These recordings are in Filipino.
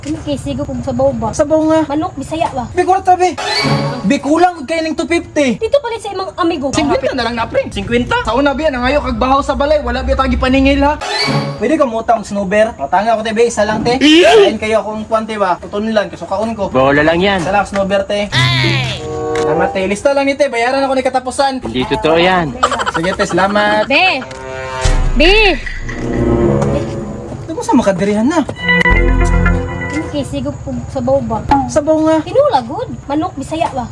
Kini sigo kung sabaw ba? Sabaw nga. Manok, Bisaya ba? Bikulat tabi. Bikulang kay ning 250. Dito palit sa imong amigo. 50 na lang na pre. 50? Sa una biya nangayo kag bahaw sa balay, wala biya tagi paningil ha. Pwede ka muta og snowber. Matanga ko tebe isa lang te. Kain kayo akong kwante ba? Tutunulan kasukaon ko. Bola lang yan. Isa lang snowber te. Salamat te. Lista lang ni te, bayaran ako ni katapusan. Hindi totoo yan. Sige te, salamat. Be! Be! Ito ko sa makadirihan na. Kini sigo kung sabaw ba? Sabaw nga. Tinula, good. Manok, Bisaya ba?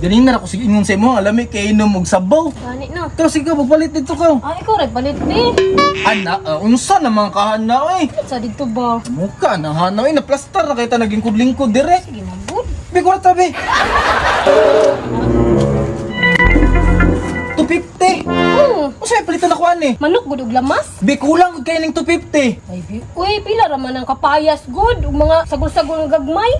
Galing na ako sige ingon sa imo, alami kay inom og sabaw. Gani na. Pero sige ka, magpalit dito ka. Ah, ikaw rin palit, be. Ana, unsa naman kahana oy? Sa dito ba? Mukha na hana oy, naplastar na kita naging kudlingkod dire. Sige na, good. Bikulat tabi. 250. Usa palitan ako ani. Manok, good, ug lamas. Bikulang kay ning 250. Ay, be. Uy, pila raman ang kapayas, good. Ug mga sagol-sagol nga gagmay.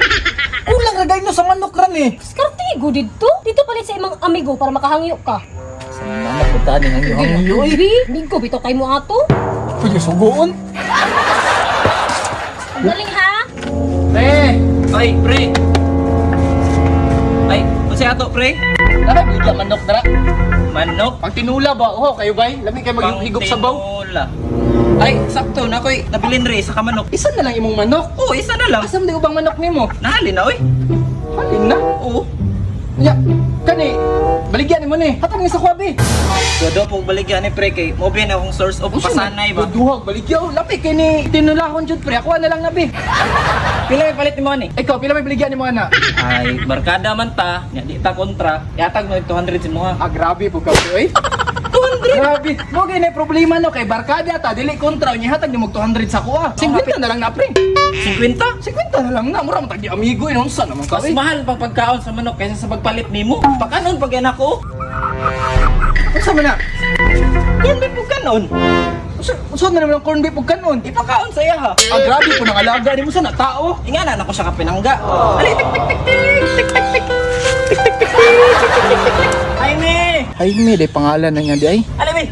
Kulang ra no sa manok ran eh. Skartigo dito. Dito palit sa imong amigo para makahangyo ka. Sa mana ko tani ang iyo oy. Be, bigo bitaw kay mo ato. Pwede sugoon. Ang galing ha. Pre, Ay, pre. Ay, kasi ato, pre. dapat bigla manok dara. Manok. Pag tinula ba? Oh, kayo bay, lami kay maghigop sabaw. Pangtinola. Ay, sakto na ko'y nabilin rin sa kamanok. Isa na lang imong manok. Oo, isa na lang. Asam di ubang manok nimo? Nahalin na, oy. Halin na. Oo. Ya, kani baligyan nimo ni. Hatag ni sa kwabi. Dodo po baligyan ni pre kay mo bin akong source of pasanay ba. Duhag baligyan. Lapi kay ni tinulahon jud pre. Ako na lang nabi. Pila may palit ni mo ni? Ikaw pila may baligyan nimo ana? Ay, barkada man ta, nya di ta kontra. Yatag mo 200 si mo ha. Ah, grabe po ka oy. 200. Grabe. Mo gay na problema no kay barkada ta dili kontra nya hatag nimo 200 sa kuha. 50 na lang na pre. 50? 50 na lang na mura mo tag di amigo inunsa naman ka Mas oy. mahal pang pagkaon sa manok kaysa sa pagpalit nimo. Pakanon pag yan ako. Unsa man na? Corn beef ug kanon. Unsa na naman ang corn beef ug kanon? Ipakaon sa iya ha. Ah, grabe po nang alaga nimo sa na tao. Ingana na ko siya kapinangga. Ali tik tik tik tik tik tik tik tik tik tik tik tik tik tik tik. Jaime. Jaime day pangalan na nga di ay. Ali mi.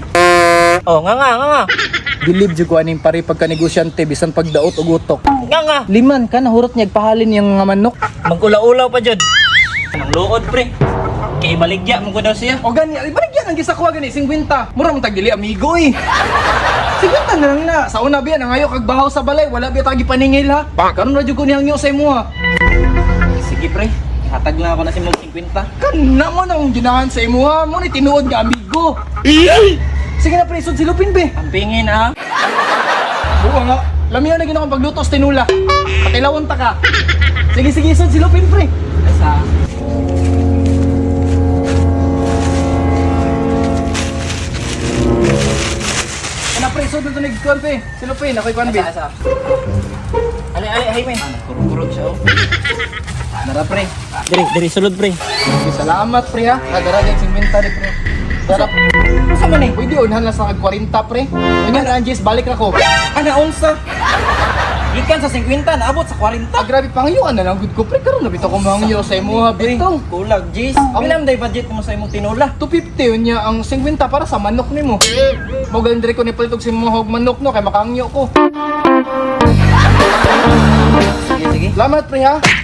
Oh, nga. Believe jud ko aning pare pagka-negosyante bisan pagdaot og utok. Nga. Liman ka nahurot niya pahalin yung nga manok. Magula-ulaw pa jud. Nang luod pre. Kay baligya mo ko daw siya. O gani, baligyan ang gisa ko gani 50. Mura man tag dili amigo eh. 50 na lang na. Sa una biya nangayo kag bahaw sa balay, wala biya tagi paningil ha. Karon ra jud ko nihangyo sa imo ha. Sige pre. Hatag na ako na si Mog 50. Kana mo na ang ginahan sa imo ha. Mo ni tinuod nga amigo. Sige na pre, sud silupin be. Ang pingin ha. Buwa nga. Lamiyo na ginakong pagluto sa tinula. Patilawon ta ka. Sige, sud silupin pre. Asa? Ana pre, sud na tunig kon pre. Silupin ako'y kon be. Asa? Ali, Jaime. Kurog siya oh. Nara pre. Diri sulod pre. Sige, salamat pre ha. Dara din 50 di pre. Dara. Unsa man eh? Pwede unhan na sa 40 pre. Unya na Anges, balik na ko. Ana unsa? Gikan sa 50 naabot sa 40. Ah, grabe pangayuan na lang good ko pre. Karon na bitaw ko mangyo sa imo ha bitaw. Kulag, Jis. Pila man day budget mo sa imong tinula? 250 unya ang 50 para sa manok nimo. Mo gandre ko ni palitog sa imong manok no kay makangyo ko. Sige. Salamat pre ha.